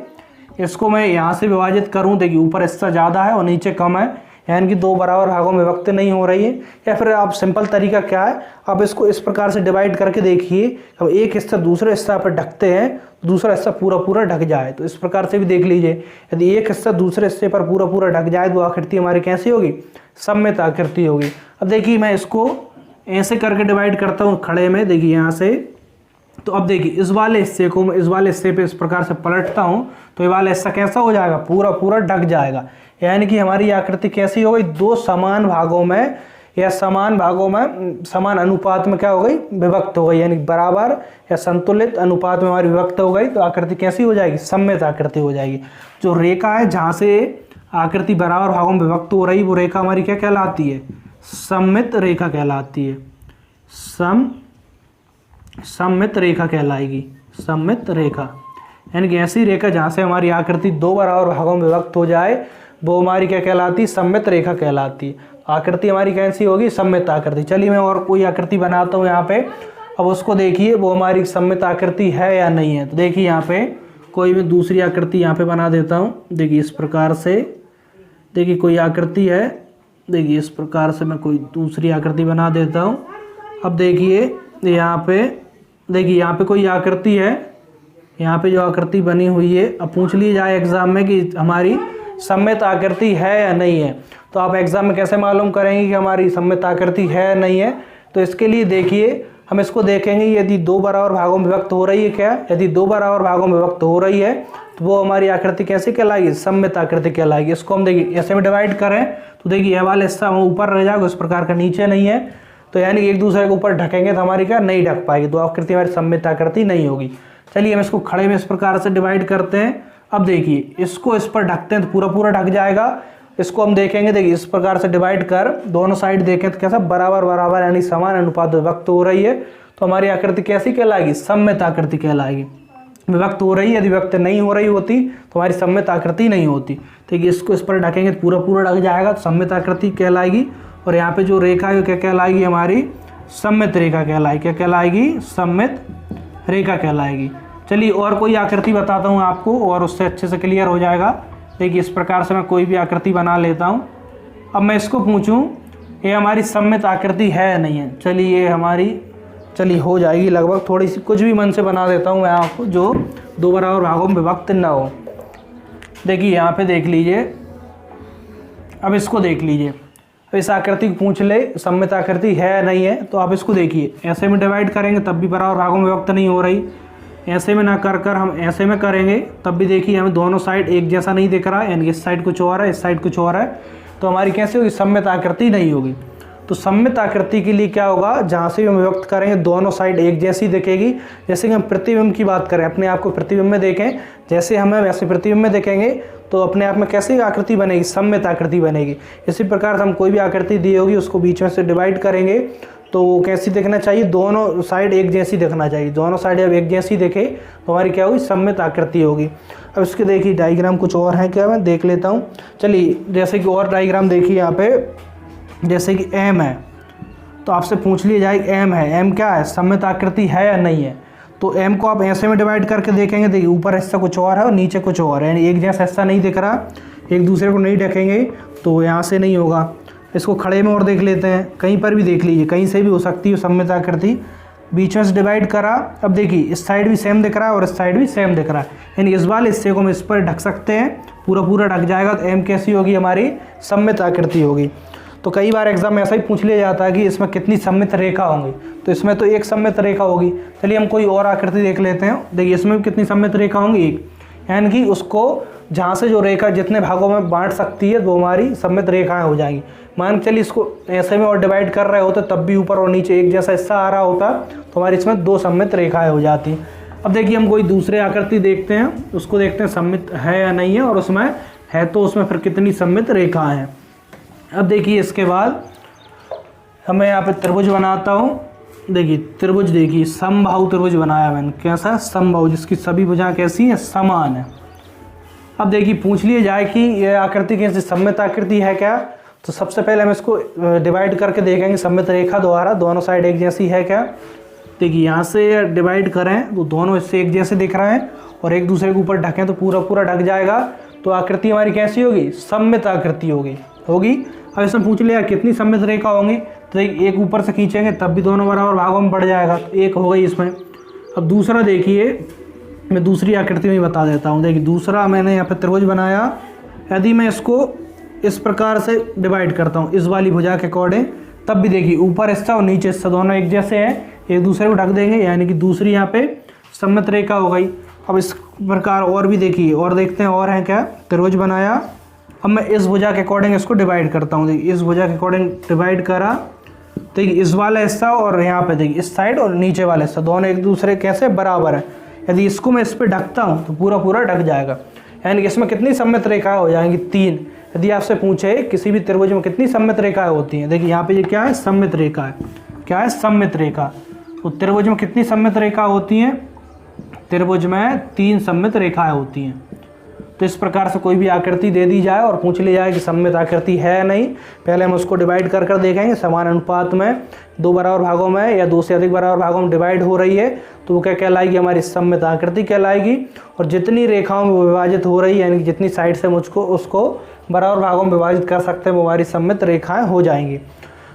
इसको मैं यहाँ से विभाजित करूँ, देखिए ऊपर हिस्सा ज़्यादा है और नीचे कम है, यानी कि दो बराबर भागों में विभक्त नहीं हो रही है। या फिर आप सिंपल तरीका क्या है, आप इसको इस प्रकार से डिवाइड करके देखिए, अब एक हिस्सा दूसरे हिस्सा पर ढकते हैं तो दूसरा हिस्सा पूरा पूरा ढक जाए, तो इस प्रकार से भी देख लीजिए, यदि एक हिस्सा दूसरे हिस्से पर पूरा पूरा ढक जाए तो आकृति हमारी कैसी होगी, सममित आकृति होगी। अब देखिए मैं इसको ऐसे करके डिवाइड करता हूँ खड़े में, देखिए यहाँ से, तो अब देखिए इस वाले हिस्से को मैं इस वाले हिस्से पे इस प्रकार से पलटता हूँ तो ये वाला हिस्सा कैसा हो जाएगा, पूरा पूरा ढक जाएगा। यानी कि हमारी आकृति कैसी हो गई, दो समान भागों में या समान भागों में समान अनुपात में क्या हो गई, विभक्त हो गई, यानी बराबर या संतुलित अनुपात में हमारी विभक्त हो गई, तो आकृति कैसी हो जाएगी, सममित आकृति हो जाएगी। जो रेखा है जहाँ से आकृति बराबर भागों में विभक्त हो रही वो रेखा हमारी क्या कहलाती है, सममित रेखा कहलाती है, सममित रेखा कहलाएगी, सममित रेखा। यानी कि ऐसी रेखा जहाँ से हमारी आकृति दो बराबर भागों में विभक्त हो जाए वो हमारी क्या कहलाती है, सममित रेखा कहलाती है। आकृति हमारी कैसी होगी, सममित आकृति। चलिए मैं और कोई आकृति बनाता हूँ यहाँ पे, अब उसको देखिए वो हमारी सममित आकृति है या नहीं है। तो देखिए यहाँ पे कोई मैं दूसरी आकृति यहाँ पे बना देता हूँ, देखिए इस प्रकार से, देखिए कोई आकृति है, देखिए इस प्रकार से मैं कोई दूसरी आकृति बना देता हूँ। अब देखिए यहाँ पे, देखिए यहाँ पे कोई आकृति है, यहाँ पे जो आकृति बनी हुई है, अब पूछ लिया जाए एग्जाम में कि हमारी सममित आकृति है या नहीं है, तो आप एग्जाम में कैसे मालूम करेंगे कि हमारी सममित आकृति है या नहीं है। तो इसके लिए देखिए हम इसको देखेंगे, यदि दो बराबर भागों में विभक्त हो रही है क्या, यदि दो बराबर भागों में विभक्त हो रही है तो वो हमारी आकृति कैसे कहलाएगी, सममित आकृति कहलाएगी। इसको हम देखिए ऐसे में डिवाइड करें तो देखिए यह वाला हिस्सा ऊपर रह जाएगा, उस प्रकार का नीचे नहीं है, तो यानी एक दूसरे के ऊपर ढकेंगे तो हमारी क्या नहीं ढक पाएगी, तो आकृति हमारी सममित आकृति नहीं होगी। चलिए हम इसको खड़े में इस प्रकार से डिवाइड करते हैं। अब देखिए इसको इस पर ढकते हैं तो पूरा पूरा ढक जाएगा। इसको हम देखेंगे, देखिए इस प्रकार से डिवाइड कर दोनों साइड देखें तो कैसा बराबर बराबर यानी समान अनुपात विभक्त हो रही है, तो हमारी आकृति कैसी कहलाएगी, सममित आकृति कहलाएगी। विभक्त हो रही है, यदि विभक्त नहीं हो रही होती तो हमारी सममित आकृति नहीं होती। ठीक है, इसको इस पर ढकेंगे तो पूरा पूरा ढक जाएगा, तो सममित आकृति कहलाएगी। और यहाँ पे जो रेखा है क्या कहलाएगी, हमारी सममित रेखा कहलाएगी। क्या कहलाएगी, सममित रेखा कहलाएगी। चलिए और कोई आकृति बताता हूँ आपको और उससे अच्छे से क्लियर हो जाएगा। देखिए इस प्रकार से मैं कोई भी आकृति बना लेता हूँ। अब मैं इसको पूछूँ ये हमारी सममित आकृति है या नहीं है, चलिए ये हमारी हो जाएगी लगभग, थोड़ी सी कुछ भी मन से बना देता हूँ मैं आपको जो दो बराबर भागों में विभक्त ना हो। देखिए यहाँ पे देख लीजिए, अब इसको देख लीजिए, अब इस आकृति को पूछ ले सममित आकृति है या नहीं है, तो आप इसको देखिए ऐसे में डिवाइड करेंगे तब भी बराबर भागों में विभक्त नहीं हो रही, ऐसे में ना कर हम ऐसे में करेंगे तब भी देखिए हमें दोनों साइड एक जैसा नहीं दिख रहा है, यानी इस साइड कुछ और है इस साइड कुछ और है, तो हमारी कैसे होगी, सममित आकृति नहीं होगी। तो सममित आकृति के लिए क्या होगा, जहाँ से भी हम विभक्त करेंगे दोनों साइड एक जैसी दिखेगी। जैसे कि हम प्रतिबिंब की बात करें, अपने आप को प्रतिबिंब में देखें, जैसे हमें वैसे प्रतिबिंब में देखेंगे तो अपने आप में कैसी आकृति बनेगी, सममित आकृति बनेगी। इसी प्रकार से हम कोई भी आकृति दी होगी उसको बीच में से डिवाइड करेंगे तो वो कैसी दिखना चाहिए, दोनों साइड एक जैसी दिखना चाहिए। दोनों साइड जब एक जैसी दिखे तो हमारी क्या होगी, सममित आकृति होगी। अब इसके देखिए डायग्राम कुछ और है क्या, मैं देख लेता हूँ। चलिए जैसे कि और डायग्राम देखिए यहाँ पे, जैसे कि एम है, तो आपसे पूछ लिया जाए एम है, एम क्या है, सममित आकृति है या नहीं है। तो एम को आप ऐसे में डिवाइड करके देखेंगे, देखिए ऊपर हिस्सा कुछ और है और नीचे कुछ और है, यानी एक जैसा हिस्सा नहीं दिख रहा, एक दूसरे को नहीं ढकेंगे तो यहाँ से नहीं होगा। इसको खड़े में और देख लेते हैं, कहीं पर भी देख लीजिए, कहीं से भी हो सकती है सममित आकृति। बीच में से डिवाइड करा, अब देखिए इस साइड भी सेम दिख रहा है और इस साइड भी सेम दिख रहा है, यानी इस वाले हिस्से को हम इस पर ढक सकते हैं, पूरा पूरा ढक जाएगा, तो एम कैसी होगी, हमारी सममित आकृति होगी। तो कई बार एग्जाम में ऐसा ही पूछ लिया जाता है कि इसमें कितनी सममित रेखा होंगी, तो इसमें तो एक सममित रेखा होगी। चलिए हम कोई और आकृति देख लेते हैं। देखिए इसमें भी कितनी सममित रेखा होंगी, एक, यानी कि उसको जहाँ से जो रेखा जितने भागों में बांट सकती है वो हमारी सममित रेखाएं हो जाएंगी। मान के चलिए इसको ऐसे में और डिवाइड कर रहे होते तब भी ऊपर और नीचे एक जैसा हिस्सा आ रहा होता तो हमारी इसमें दो सममित रेखाएं हो जाती। अब देखिए हम कोई दूसरे आकृति देखते हैं, उसको देखते हैं सममित है या नहीं है, और उसमें है तो उसमें फिर कितनी सममित रेखाएं हैं। अब देखिए इसके बाद अब मैं यहाँ पे त्रिभुज बनाता हूँ। देखिए त्रिभुज, देखिए समबाहु त्रिभुज बनाया मैंने। कैसा? समबाहु, जिसकी सभी भुजाएं कैसी हैं? समान है। अब देखिए पूछ लिया जाए कि यह आकृति कैसी सममित आकृति है क्या, तो सबसे पहले हम इसको डिवाइड करके देखेंगे सममित रेखा द्वारा, दोनों साइड एक जैसी है क्या। देखिए यहाँ से डिवाइड करें तो दोनों इससे एक जैसे दिख रहे हैं और एक दूसरे के ऊपर ढकें तो पूरा पूरा ढक जाएगा, तो आकृति हमारी कैसी होगी? सममित आकृति होगी। अब इसमें पूछ लिया कितनी सममित रेखा होंगी, तो एक ऊपर से खींचेंगे तब भी दोनों बराबर भागों में बढ़ जाएगा, तो एक हो गई इसमें। अब दूसरा देखिए, मैं दूसरी आकृति में बता देता हूँ। देखिए दूसरा मैंने यहाँ पे त्रिभुज बनाया, यदि मैं इसको इस प्रकार से डिवाइड करता हूँ इस वाली भुजा के अकॉर्डिंग, तब भी देखिए ऊपर हिस्सा और नीचे हिस्सा दोनों एक जैसे हैं, एक दूसरे को ढक देंगे, यानी कि दूसरी यहाँ पे सममित रेखा हो गई। अब इस प्रकार और भी देखिए, और देखते हैं और हैं क्या। त्रिभुज बनाया, अब मैं इस भुजा के अकॉर्डिंग इसको डिवाइड करता हूँ। देखिए इस भुजा के अकॉर्डिंग डिवाइड करा, देखिए इस वाला हिस्सा और यहाँ पे देखिए इस साइड और नीचे वाला हिस्सा दोनों एक दूसरे कैसे? बराबर है। यदि इसको मैं इस पर ढकता हूँ तो पूरा पूरा ढक जाएगा, यानी कि इसमें कितनी सममित रेखाएं हो जाएंगी? 3। यदि आपसे पूछे किसी भी त्रिभुज में कितनी सममित रेखाएं होती हैं, देखिए यहाँ पे ये क्या है? सममित रेखा है। क्या है? सममित रेखा। तो त्रिभुज में कितनी सममित रेखा होती हैं? त्रिभुज में 3 सममित रेखाएं होती हैं। तो इस प्रकार से कोई भी आकृति दे दी जाए और पूछ ली जाए कि सममित आकृति है या नहीं, पहले हम उसको डिवाइड कर देखेंगे समान अनुपात में, 2 बराबर भागों में या 2 से अधिक बराबर भागों में डिवाइड हो रही है तो वो क्या कहलाएगी? हमारी सममित आकृति कहलाएगी। और जितनी रेखाओं में विभाजित हो रही है, यानी कि जितनी साइड से मुझको उसको बराबर भागों में विभाजित कर सकते हैं, वो हमारी सममित रेखाएँ हो जाएंगी।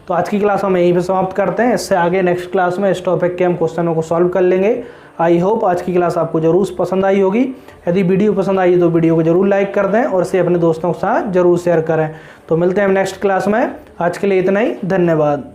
तो आज की क्लास हम यहीं पे समाप्त करते हैं। इससे आगे नेक्स्ट क्लास में इस टॉपिक के हम क्वेश्चनों को सॉल्व कर लेंगे। आई होप आज की क्लास आपको जरूर पसंद आई होगी। यदि वीडियो पसंद आई तो वीडियो को जरूर लाइक कर दें और इसे अपने दोस्तों के साथ जरूर शेयर करें। तो मिलते हैं हम नेक्स्ट क्लास में। आज के लिए इतना ही, धन्यवाद।